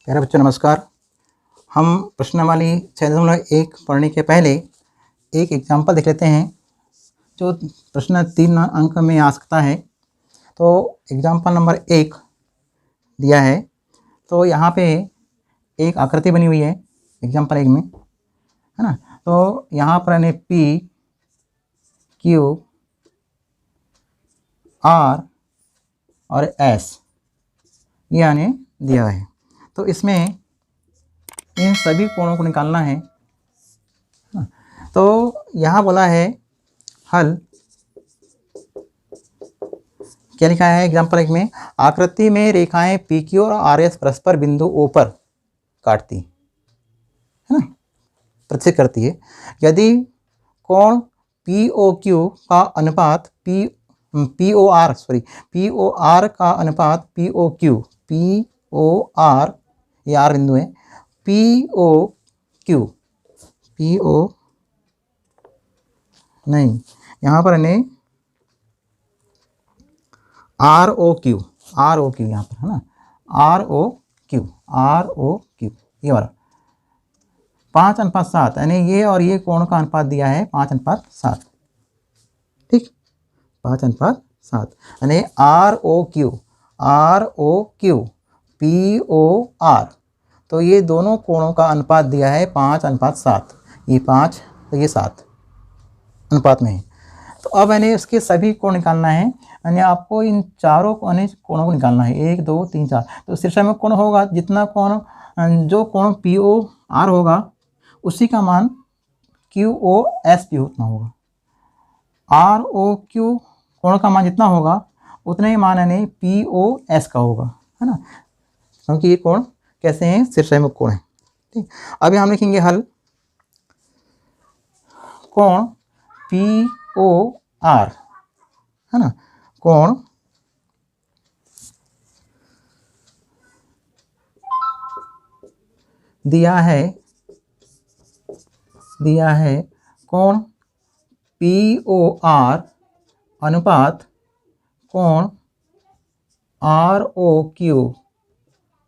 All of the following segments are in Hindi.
प्यारे बच्चों नमस्कार। हम प्रश्नावली 6.1 पढ़ने के पहले एक एग्जाम्पल देख लेते हैं जो प्रश्न 3 अंक में आ सकता है। तो एग्जाम्पल नंबर 1 दिया है। तो यहाँ पे एक आकृति बनी हुई है एग्जाम्पल 1 में, है ना। तो यहाँ पर यानी P, Q, R और S ये यानी दिया है। तो इसमें इन सभी कोणों को निकालना है। तो यहाँ बोला है हल, क्या लिखा है एग्जाम्पल 1 में, आकृति में रेखाएं PQ और RS परस्पर बिंदु O पर काटती है ना, प्रतिच्छेद करती है। यदि कोण POQ का अनुपात POR का अनुपात POR ये R बिंदु है, PO नहीं, यहाँ पर नहीं, ROQ यहाँ पर, है ना, ROQ ये वाला 5:7, यानी ये और ये कोण का अनुपात दिया है 5:7, ठीक, 5:7, यानी ROQ POR, तो ये दोनों कोणों का अनुपात दिया है 5:7, ये 5 तो ये 7 अनुपात में है। तो अब यानी इसके सभी कोण निकालना है, यानी आपको इन चारों कोणों को निकालना है, 1 2 3 4। तो शीर्षक कोण होगा, जितना कोण जो कोण POR होगा उसी का मान QOS भी उतना होगा। ROQ कोण का मान जितना होगा उतना ही मान यानी POS का होगा, है ना, क्योंकि ये कोण कैसे हैं, शीर्षक कोण है, ठीक। अभी हम लिखेंगे हल, कोण POR, है ना, कोण दिया है कोण POR अनुपात कोण ROQ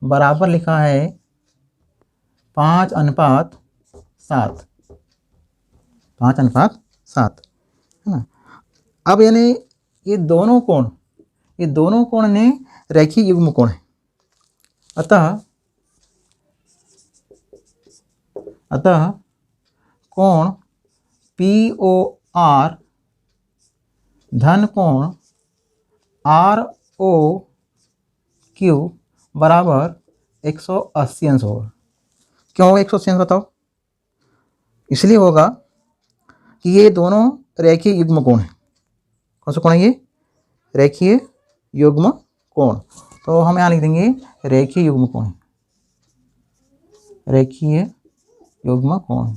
बराबर लिखा है 5:7, 5:7, है ना। अब यानी ये दोनों कोण ने रेखीय युग्म कोण है। अतः कोण POR धन कोण ROQ बराबर 180 अंश होगा। क्यों होगा 180 अंश, बताओ। इसलिए होगा कि ये दोनों रेखीय युग्म कोण है। कौन सा कोण है ये, रेखीय युग्म कोण। तो हम यहाँ लिख देंगे रेखीय युग्म कोण, रेखीय युग्म कोण,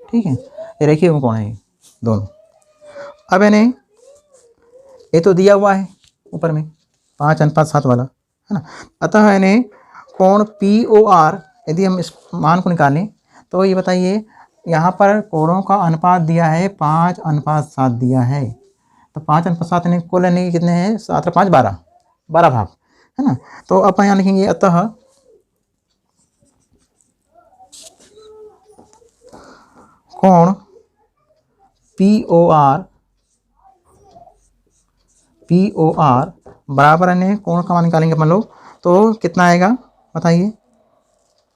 ठीक है, रेखीय युग्म कोण है ये दोनों। अब यानी ये तो दिया हुआ है ऊपर में 5:7 वाला, है ना। अतः यानी कोण POR यदि हम इस मान को निकालें तो ये बताइए, यहाँ पर कोणों का अनुपात दिया है 5:7 दिया है। तो 5:7 यानी कुल यानी कितने हैं, 7 और 5 12 भाग, है ना। तो अब यहाँ लिखेंगे अतः कोण POR बराबर यानी कोण का मान निकालेंगे अपन लोग, तो कितना आएगा बताइए।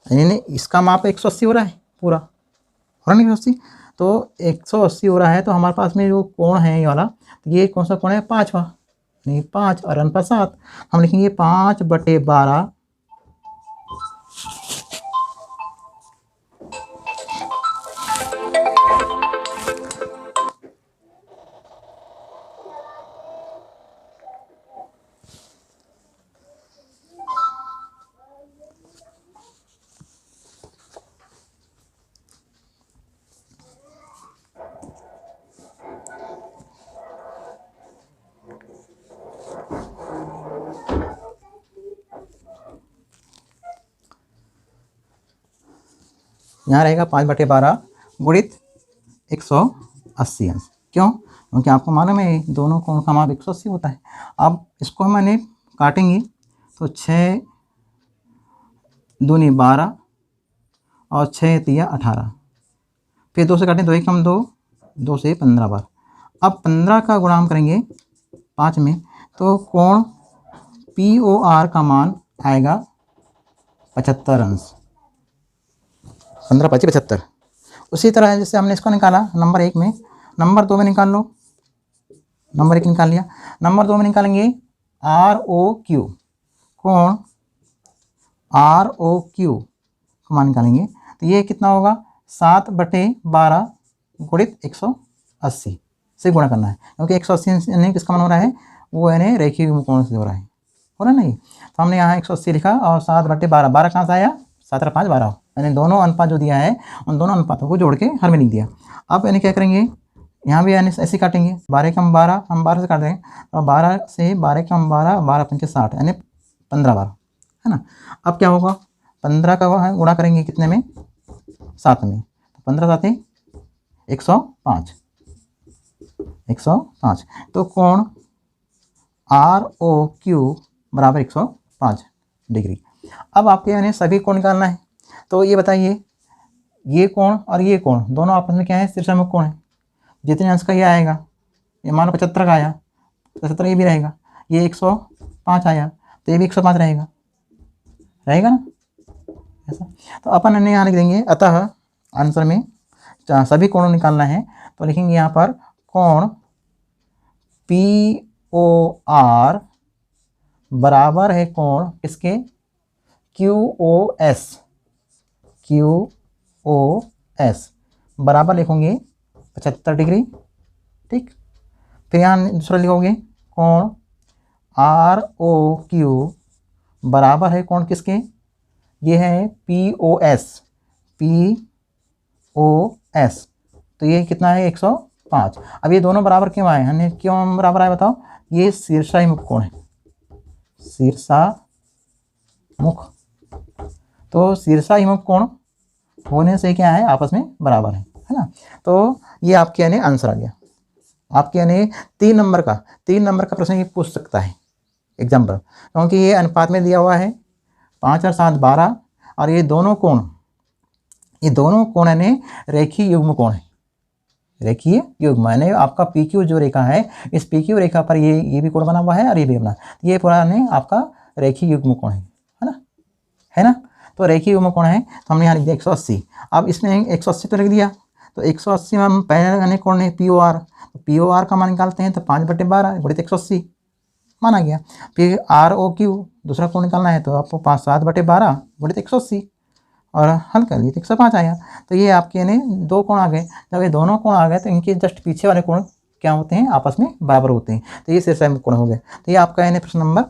यानी इसका माप 180 हो रहा है, पूरा हो रहा है 180, तो 180 हो रहा है। तो हमारे पास में जो कोण है ये वाला, तो ये कौन सा कोण है, 5वां, नहीं 5 और 7, हम लिखेंगे 5/12 यहाँ रहेगा 5/12 गुणित 180 अंश। क्यों, क्योंकि आपको मालूम है दोनों कोण का माप 180 होता है। अब इसको मैंने काटेंगे तो 6 दूनी 12 और 6 तिया 18। फिर 2 से काटें, 2 एकम 2, 2 से 15 बार। अब 15 का गुणा हम करेंगे 5 में, तो कोण POR का मान आएगा 75 अंश। 15 × 5 = 75। उसी तरह जैसे हमने इसको निकाला नंबर 1 में, नंबर 2 में निकाल लो। नंबर 1 निकाल लिया, नंबर 2 में निकालेंगे ROQ, कोण ROQ का मान निकालेंगे, तो ये कितना होगा 7/12 गुणित 180 से गुणा करना है, क्योंकि 180 यानी किसका मान हो रहा है, वो यानी रेखीय युग्म कोण से हो रहा है ना नहीं। तो हमने यहाँ 180 लिखा और 7/12, 12 कहाँ से आया, 7 और 5 12, यानी दोनों अनुपात जो दिया है उन दोनों अनुपातों को जोड़ के हर में लिख दिया। अब यानी क्या करेंगे, यहाँ भी यानी ऐसे काटेंगे, 12 कम 12, हम 12 से काट रहे हैं, तो 12 से 12 कम 12, 12 × 5 = 60, यानी 15 बार, है ना। अब क्या होगा, 15 का गुणा करेंगे कितने में, 7 में, तो 15 × 7 = 105, 105। तो कोण ROQ बराबर 105 डिग्री। अब आपके यानी सभी कोण निकालना है, तो ये बताइए, ये कोण और ये कोण दोनों आपस में क्या है, शीर्षामुख कोण है। जितने अंश का ये आएगा, ये मान लो 75 का आया, 75 ये भी रहेगा, ये 105 आया, तो ये भी 105 रहेगा ना ऐसा। तो अपन यहाँ लिख देंगे, अतः आंसर में सभी कोणों निकालना है, तो लिखेंगे यहाँ पर कोण POR बराबर है कोण किसके, QOS बराबर लिखोगे 75 डिग्री, ठीक। फिर यहाँ दूसरा लिखोगे कोण ROQ बराबर है कोण किसके, ये है POS, तो ये कितना है 105। अब ये दोनों बराबर क्यों आए, हमने क्यों बराबर आए बताओ, ये शीर्षामुख कोण है, शीर्षामुख, तो शीर्षामुख कोण होने से क्या है, आपस में बराबर है ना। तो ये आपके यानी आंसर आ गया। आपके यानी 3 नंबर का प्रश्न ये पूछ सकता है एग्जाम्पल, क्योंकि ये अनुपात में दिया हुआ है 5 और 7 12, और ये दोनों कोण यानी रेखीय युग्म कोण है, रेखीय युग्म यानी आपका PQ जो रेखा है, इस PQ रेखा पर ये भी कोण बना हुआ है और ये भी बना, ये पूरा यानी आपका रेखीय युग्म कोण है ना। तो रेखीय युग्म कोण है, तो हमने यहाँ लिख दिया 180। अब इसमें 180 तो लिख दिया, तो 180 में हम पहले यानी कोण है POR, तो POR का मान निकालते हैं, तो 5/12 गुणित 180 माना गया। फिर ROQ दूसरा कोण निकालना है, तो आपको 7/12 गुणित 180 और हल कर लिए तो 105 आया। तो ये आपके यानी 2 कोण आ गए। जब ये दोनों कोण आ गए, तो इनके जस्ट पीछे वाले कोण क्या होते हैं, आपस में बराबर होते हैं, तो ये शीर्षामुख कोण हो गए। तो ये आपका यानी प्रश्न नंबर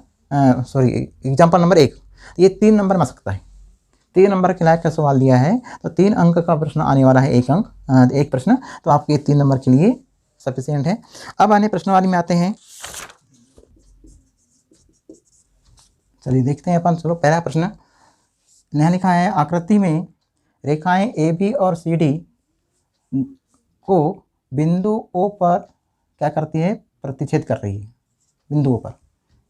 एग्जाम्पल नंबर 1, ये 3 नंबर में आ सकता है। 3 नंबर के लायक का सवाल दिया है, तो 3 अंक का प्रश्न आने वाला है, एक प्रश्न, तो आपके 3 नंबर के लिए सफिशिएंट है। अब आने प्रश्नवाली में आते हैं, चलिए देखते हैं अपन। चलो पहला प्रश्न यहाँ लिखा है, आकृति में रेखाएं AB और CD को बिंदु O पर क्या करती है, प्रतिच्छेद कर रही है। बिंदुओं पर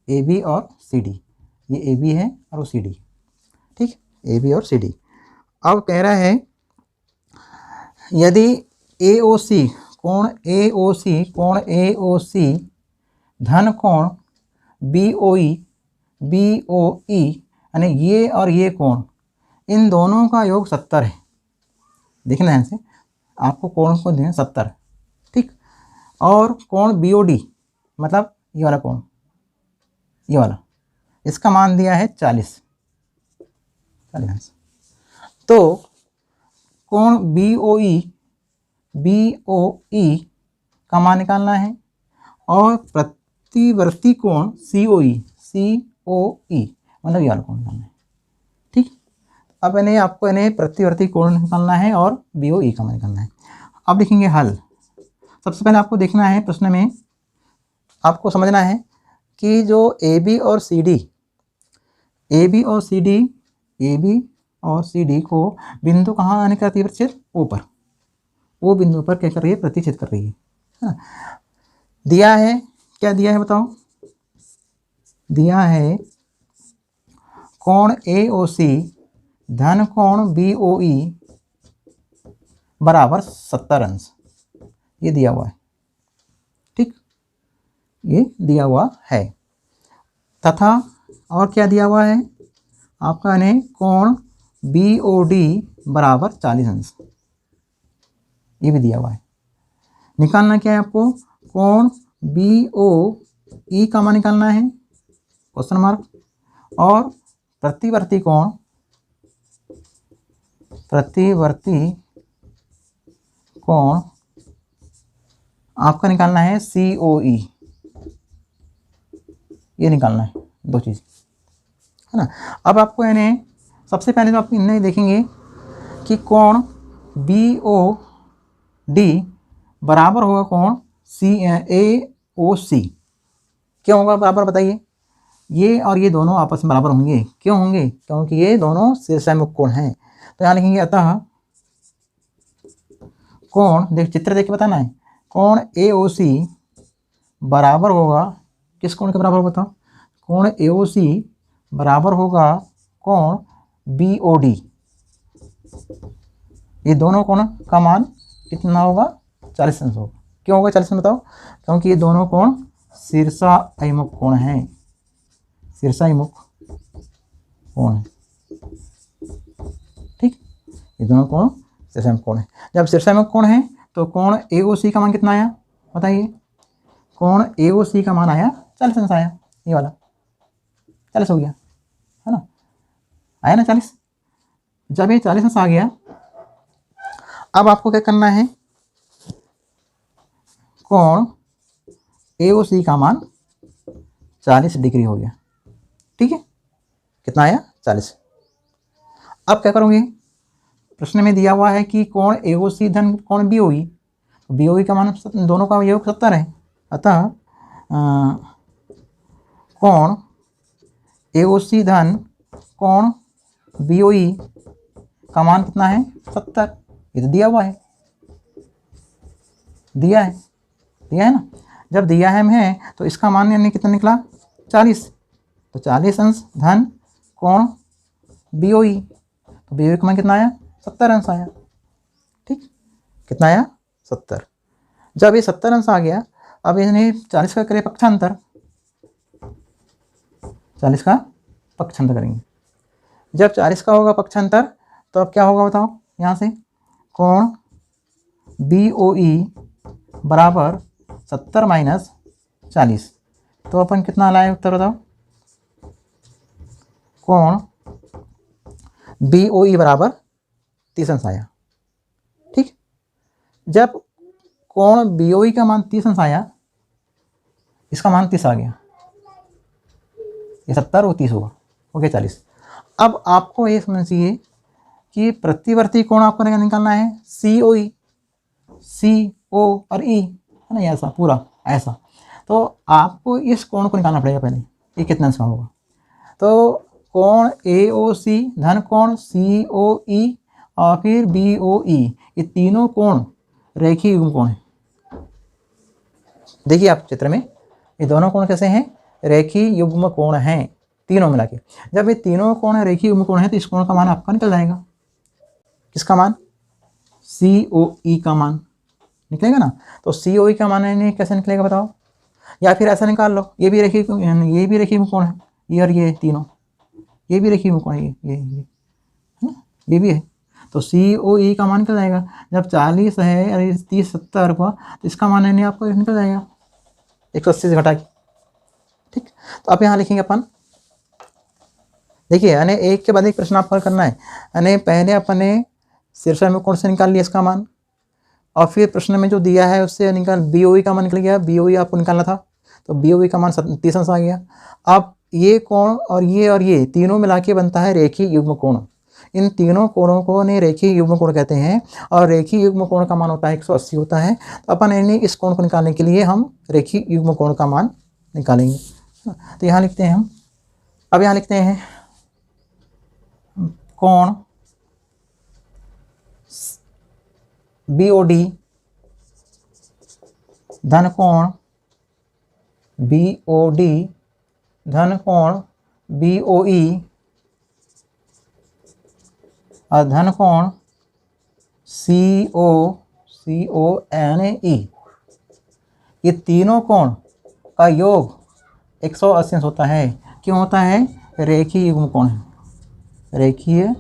AB और CD, ये AB है और वो CD, ठीक, AB और CD। अब कह रहा है यदि AOC कोण AOC धन कोण BOE यानी ये और ये कोण, इन दोनों का योग 70 है। देखना है, आपको कोण को देना 70, ठीक। और कोण BOD मतलब ये वाला कोण, ये वाला, इसका मान दिया है 40। तो कोण BOE का मान निकालना है, और प्रतिवर्ती कोण COE मतलब ये वाला कोण निकालना है, ठीक। अब इन्हें आपको प्रतिवर्ती कोण निकालना है और BOE का मान निकालना है। अब लिखेंगे हल। सबसे पहले आपको देखना है, प्रश्न में आपको समझना है कि जो AB और CD को बिंदु कहाँ आने करती है प्रतिच्छेद, O पर, O बिंदु पर क्या कर रही है, प्रतिच्छेद कर रही है। दिया है, क्या दिया है बताओ, दिया है कोण AOC धन कोण BOE बराबर 70 अंश, ये दिया हुआ है। ठीक, ये दिया हुआ है। तथा और क्या दिया हुआ है आपका ने कोण BOD बराबर 40 अंश, ये भी दिया हुआ है। निकालना क्या है आपको, कोण BOE का मान निकालना है, क्वेश्चन मार्क, और प्रतिवर्ती कोण आपका निकालना है COE, ये निकालना है, दो चीज़ है ना। अब आपको यानी सबसे पहले तो आप इन्हें देखेंगे कि कोण BOD बराबर होगा कोण AOC, क्यों होगा बराबर बताइए। ये और ये दोनों आपस में बराबर होंगे, क्यों होंगे, क्योंकि ये दोनों शीर्षामुख कोण हैं। तो यहाँ लिखेंगे अतः कोण, देख चित्र देख के बताना है, कोण AOC बराबर होगा किस कोण के बराबर बताओ, कोण AOC बराबर होगा कोण BOD। ये दोनों कोण का मान कितना होगा, 40 अंश होगा। क्यों होगा 40 अंश बताओ, क्योंकि ये दोनों कोण शीर्षाभिमुख कोण हैं, शीर्षाभिमुख कोण है। ठीक, ये दोनों कोण शीर्षाभिमुख कोण है। जब शीर्षाभिमुख कोण है तो कोण AOC का मान कितना आया बताइए, कोण AOC का मान आया 40 अंश आया, ये वाला 40 हो गया है ना, आया ना 40। जब ये 40 अंश आ गया, अब आपको क्या करना है, कोण AOC का मान 40 डिग्री हो गया। ठीक है, कितना आया 40। अब क्या करोगे, प्रश्न में दिया हुआ है कि कोण AOC धन कोण BOE, BOE का मान दोनों का योग 70 है, अतः कोण AOC धन कोण BOE का मान कितना है 70, ये तो दिया हुआ है, दिया है ना। जब दिया है तो इसका मान यानी कितना निकला 40, तो 40 अंश धन कोण BOE, तो BOE का मान कितना आया 70 अंश आया। ठीक, कितना आया 70। जब ये 70 अंश आ गया, अब इन्हें 40 का करें पक्षांतर, 40 का पक्षांतर करेंगे। जब 40 का होगा पक्षांतर तो अब क्या होगा बताओ, यहाँ से कोण BOE बराबर 70 माइनस 40, तो अपन कितना लाए उत्तर बताओ, कोण BOE बराबर 30 अंश आया। ठीक, जब कोण BOE का मान 30 अंश आया, इसका मान 30 आ गया, ये 70 और 30 होगा, हो गया 40। अब आपको ये समझिए कि प्रतिवर्ती कोण आपको निकालना है COE, CO और E है ना, ऐसा पूरा ऐसा। तो आपको इस कोण को निकालना पड़ेगा पहले, ये कितना अंश का होगा। तो कोण AOC धन कोण COE और फिर BOE, ये तीनों कोण रेखीय युग्म कोण है। देखिए आप चित्र में, ये दोनों कोण कैसे हैं, रेखीय युग्म कोण हैं तीनों मिला के। जब ये तीनों कोण रेखीय युग्म कोण है तो इस कोण का मान आपका निकल जाएगा, किसका मान, COE का मान निकलेगा ना। तो COE का मान कैसे निकलेगा बताओ, या फिर ऐसा निकाल लो, ये भी रेखीय कोण है, ये और ये तीनों, ये भी रेखीय कोण है, ये है ना, ये भी है। तो COE का मान निकल जाएगा। जब 40 है और 30 70 हुआ तो इसका मान यानी आपको निकल जाएगा 180 से घटा के। ठीक, तो आप यहाँ लिखेंगे अपन, देखिए यानी एक के बाद एक प्रश्न आपको करना है। यानी पहले अपने शीर्षाभिमुख कोण से निकाल लिया इसका मान, और फिर प्रश्न में जो दिया है उससे निकाल BOE का मान निकल गया, BOE आपको निकालना था, तो BOE का मान 30 अंश आ गया। अब ये कोण और ये तीनों मिला के बनता है रेखीय युग्म कोण। इन तीनों कोणों को ने रेखीय युग्म कोण कहते हैं, और रेखीय युग्म कोण का मान होता है 180 होता है। तो अपन यानी इस कोण को निकालने के लिए हम रेखीय युग्म कोण का मान निकालेंगे। तो यहाँ लिखते हैं हम, अब यहाँ लिखते हैं कोण BOD धन कोण BOD धन कोण BOE और धन कोण CONE, ये तीनों कोण का योग 180 अंश होता है। क्यों होता है? रेखीय युग्म कोण है, रेखीय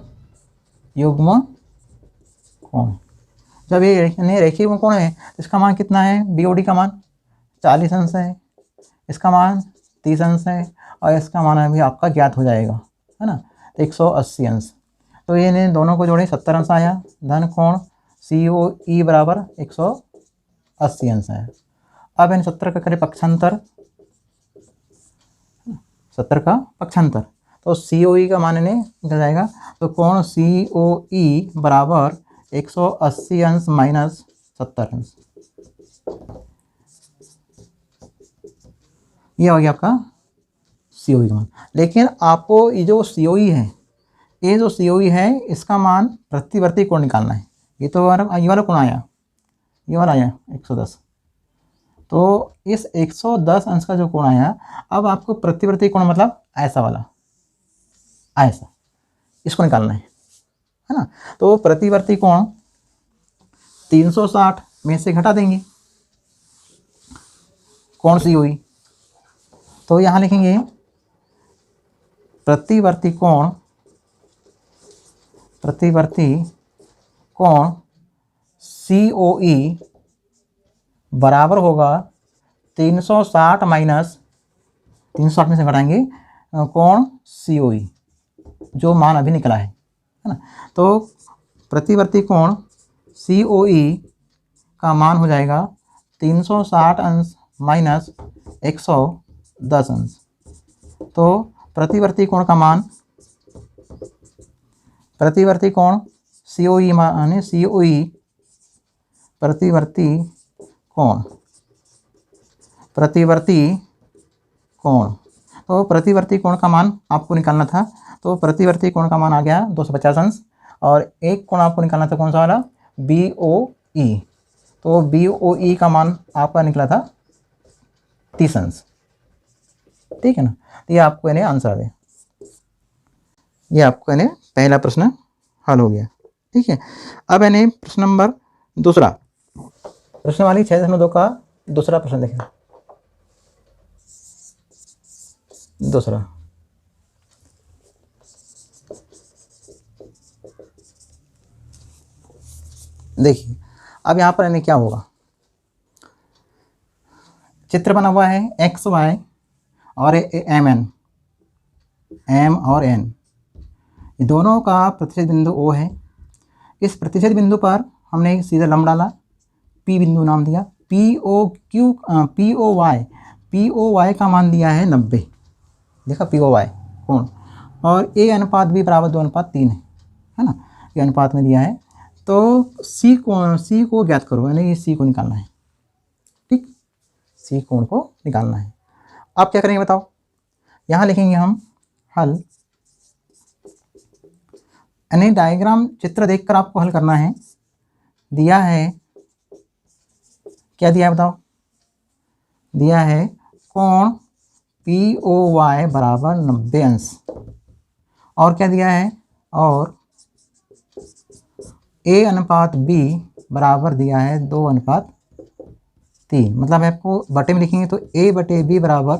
युग्म कोण। जब ये रेखीय युग्म कोण है तो इसका मान कितना है? BOD का मान 40 अंश है, इसका मान 30 अंश है, और इसका मान अभी आपका ज्ञात हो जाएगा, है ना, तो 180 अंश। तो ये दोनों को जोड़े 70 अंश आया। धन कोण COE बराबर 180 अंश है। अब इन 70 का करें पक्षांतर, 70 का पक्षांतर, तो COE का मान इन्हें निकल जाएगा। तो कोण COE बराबर 180 अंश माइनस 70 अंश, ये हो गया आपका COE का मान। लेकिन आपको ये जो COE है, ये जो COE है इसका मान प्रतिवर्ती कोण निकालना है। ये तो ये वाला कोण आया, ये वाला आया 110, तो इस 110 अंश का जो कोण आया, अब आपको प्रतिवर्ती कोण मतलब ऐसा वाला, ऐसा, इसको निकालना है ना। तो प्रतिवर्ती कोण 360 में से घटा देंगे कोण COE, तो यहाँ लिखेंगे प्रतिवर्ती कोण COE बराबर होगा 360 माइनस 360 में से घटाएंगे कोण COE, जो मान अभी निकला है ना। तो प्रतिवर्ती कोण COE का मान हो जाएगा 360 अंश माइनस 110 अंश। तो प्रतिवर्ती कोण का मान, प्रतिवर्ती कोण COE माने COE प्रतिवर्ती कोण, तो प्रतिवर्ती कोण का मान आपको निकालना था। तो प्रतिवर्ती कोण का मान आ गया 250 अंश, और एक कोण आपको निकालना था, कौन सा वाला? BOE, तो BOE का मान आपका निकला था 30 अंश, ठीक है ना। तो ये आपको इन्हें आंसर है, ये आपको इन्हें पहला प्रश्न हल हो गया, ठीक है। अब इन्हें प्रश्न नंबर दूसरा, प्रश्न वाली 6.2 का दूसरा प्रश्न देखें। दूसरा, देखिए अब यहाँ पर इन्हें क्या होगा, चित्र बना हुआ है XY और MN, M और N, दोनों का प्रतिच्छेद बिंदु O है। इस प्रतिच्छेद बिंदु पर हमने सीधा लंब डाला, P बिंदु नाम दिया, POY का मान दिया है 90, देखा POY कोण, और A अनुपात B बराबर 2:3 है ना, ये अनुपात में दिया है। तो C को ज्ञात करो, यानी ये C को निकालना है, ठीक, C कोण को निकालना है। अब क्या करेंगे बताओ, यहाँ लिखेंगे हम हल, यानी डायग्राम चित्र देखकर आपको हल करना है। दिया है, क्या दिया है बताओ, दिया है कोण POY बराबर 90 अंश, और क्या दिया है, और A अनुपात B बराबर दिया है 2:3, मतलब आपको बटे में लिखेंगे तो A बटे B बराबर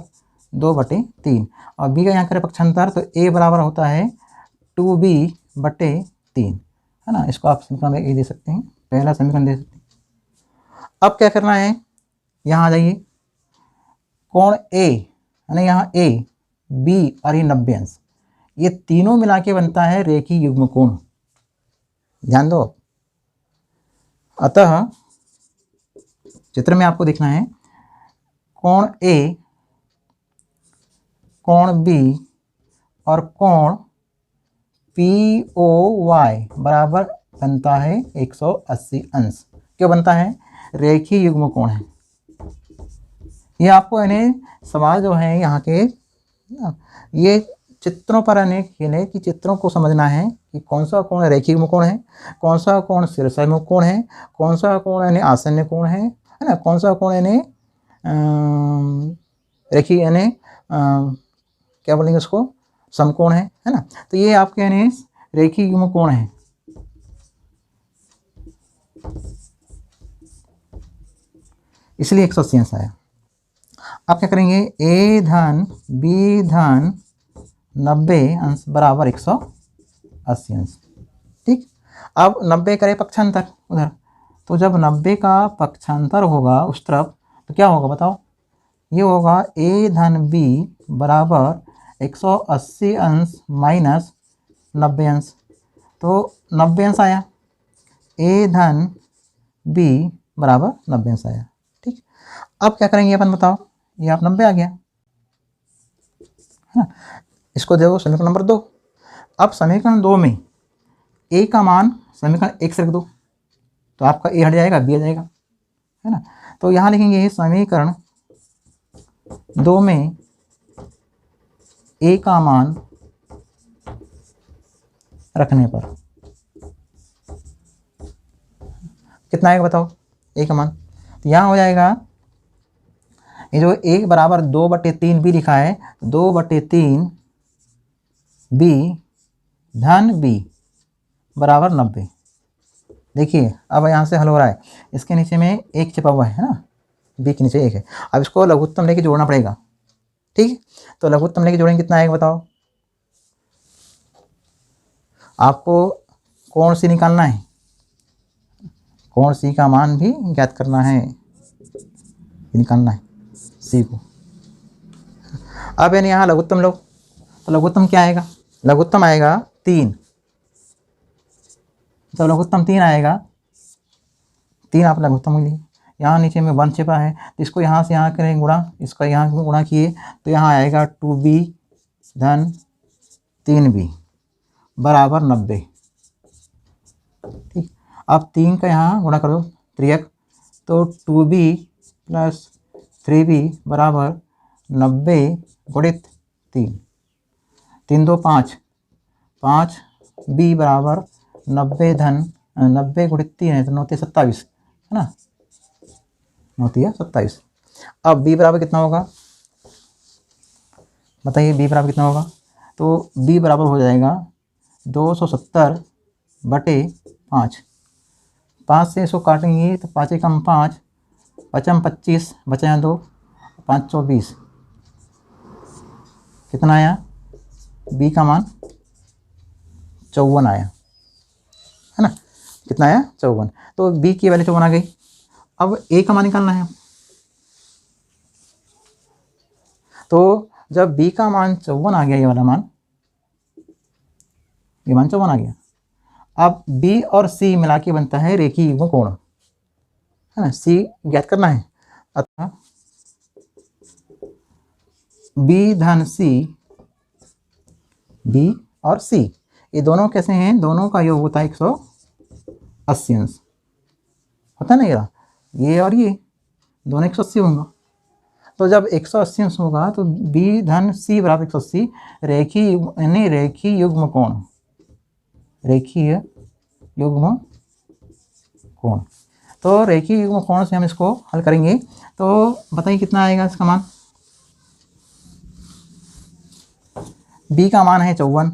2/3, और B का यहाँ करें पक्षांतर, तो A बराबर होता है 2B/3, है ना। इसको आप समीकरण में दे सकते हैं, पहला समीकरण दे सकते हैं। अब क्या करना है, यहाँ आ जाइए, कोण A, यानी यहाँ A, B और ये 90 अंश, ये तीनों मिला के बनता है रेखीय युग्म कोण, ध्यान दो। अतः चित्र में आपको देखना है कोण A, कोण B और कोण POY बराबर बनता है 180 अंश। क्यों बनता है? रेखीय युग्म कोण है। ये आपको इन्हें सवाल जो है यहाँ के, ये चित्रों पर इन्हें कि चित्रों को समझना है कि कौन सा कोण रेखीय युग्म कोण है, कौन सा कोण शीर्षाभिमुख कोण है, कौन सा कोण यानी आसन्न कोण है ना, कौन सा कोण यानी रेखीय यानी क्या बोलेंगे उसको, समकोण है ना। तो ये आपके यानी रेखीय युग्म कोण है, इसलिए 180 अंश आया। अब क्या करेंगे, ए धन बी धन 90 अंश बराबर 180 अंश। ठीक, अब 90 करें पक्षांतर उधर, तो जब 90 का पक्षांतर होगा उस तरफ तो क्या होगा बताओ, ये होगा ए धन बी बराबर 180 अंश माइनस 90 अंश, तो 90 अंश आया, ए धन बी बराबर 90 अंश आया। ठीक, अब क्या करेंगे अपन बताओ, ये आप 90 आ गया है ना, इसको देखो समीकरण नंबर 2। अब समीकरण 2 में ए का मान समीकरण 1 से रख दो तो आपका ए हट जाएगा, बी आ जाएगा, है ना। तो यहाँ लिखेंगे समीकरण 2 में ए का मान रखने पर कितना आएगा बताओ, ए का मान, तो यहाँ हो जाएगा ये जो ए बराबर 2/3 बी लिखा है, 2/3 बी धन बी बराबर 90। देखिए अब यहाँ से हल हो रहा है, इसके नीचे में एक छिपा हुआ है ना, बी के नीचे एक है, अब इसको लघुत्तम लेके जोड़ना पड़ेगा। ठीक, तो लघुत्तम लेके जोड़ेंगे कितना आएगा बताओ, आपको कोण सी निकालना है, कोण सी का मान भी ज्ञात करना है, निकालना है सी को। अब यानी यहाँ लघुत्तम लो, तो लघुत्तम क्या आएगा, लघुत्तम आएगा 3। जब लघुत्तम 3 आएगा, 3 आप लघुत्तम लिए, यहाँ नीचे में 1 छिपा है तो इसको यहाँ से यहाँ करें गुणा, इसका यहाँ गुणा किए तो यहाँ आएगा 2b धन 3b बराबर 90। ठीक, अब 3 का यहाँ गुणा करो 3 तो 2b प्लस 3b बराबर 90 गुणित 3, 3 2 5, 5b बराबर 90 धन 90 गुणित 3 है तो 9 27, है ना, 9 27। अब b बराबर कितना होगा बताइए, b बराबर कितना होगा, तो b बराबर हो जाएगा 270/5। 5 से इसको काटेंगे तो 5 कम 5, 5 25, बचा 2, 5 24, कितना आया, b का मान 54 आया, है ना, कितना आया 54, तो b की वैल्यू 54 आ गई। अब a का मान निकालना है, तो जब b का मान 54 आ गया, ये वाला मान, ये मान 54 आ गया, अब b और c मिला के बनता है रेखीय युग्म कोण, है ना, c ज्ञात करना है, अतः b धन c, b और c ये दोनों कैसे हैं, दोनों का योग होता है 180 अंश, होता है ना, ये और ये दोनों 180 होंगे, तो जब 180 अंश होगा तो b धन c बराबर 180 रेखीय यानी रेखीय युग्म कोण, रेखीय युग्म कोण। तो रेखीय युग्म कोण से हम इसको हल करेंगे, तो बताइए कितना आएगा इसका मान, b का मान है 54,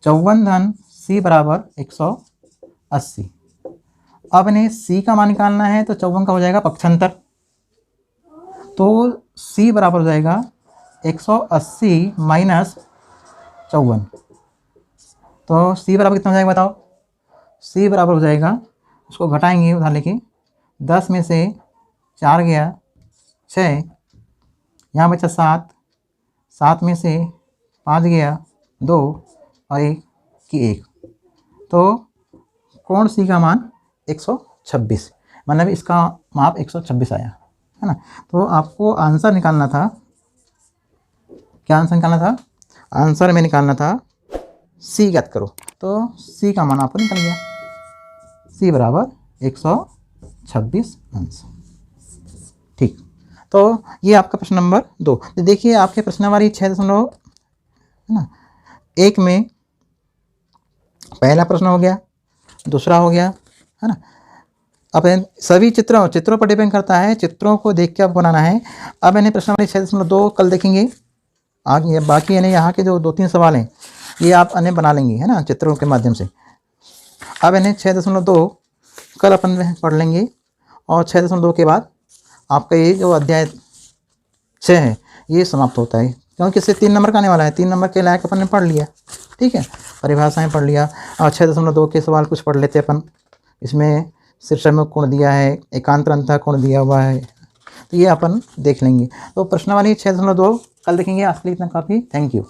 54 धन c बराबर 180। अब इन्हें c का मान निकालना है तो 54 का हो जाएगा पक्षांतर, तो c बराबर हो जाएगा 180 माइनस 54, तो c बराबर कितना हो जाएगा बताओ, c बराबर हो जाएगा, उसको घटाएंगे उधार लेके, 10 में से 4 गया 6, यहाँ बचा 7, 7 में से 5 गया 2 और 1 की 1, तो कोण सी का मान 126, मतलब इसका माप 126 आया, है ना। तो आपको आंसर निकालना था, क्या आंसर निकालना था, आंसर में निकालना था सी ज्ञात करो, तो सी का मान आपको निकल गया, सी बराबर 126 अंश। ठीक, तो ये आपका प्रश्न नंबर 2। तो देखिए आपके प्रश्नावली 6.1 है ना, एक में पहला प्रश्न हो गया, दूसरा हो गया, है ना। अब सभी चित्रों पर डिपेंड करता है, चित्रों को देख के आप बनाना है। अब इन्हें प्रश्नावली 6.2 कल देखेंगे आगे, बाकी यानी यहाँ के जो 2-3 सवाल हैं ये आप अन्य बना लेंगे, है ना, चित्रों के माध्यम से। अब इन्हें 6.2 कल अपन पढ़ लेंगे और 6.2 के बाद आपका ये जो अध्याय 6 है ये समाप्त होता है, क्योंकि इससे 3 नंबर का आने वाला है। 3 नंबर के लायक अपन ने पढ़ लिया, ठीक है, परिभाषाएं पढ़ लिया। और 6.2 के सवाल कुछ पढ़ लेते अपन। इसमें शीर्षक कोण दिया है, एकांतर अंतः कोण दिया हुआ है, तो ये अपन देख लेंगे। तो प्रश्नावली 6.2 कल देखेंगे। आज के लिए इतना काफ़ी। Thank you.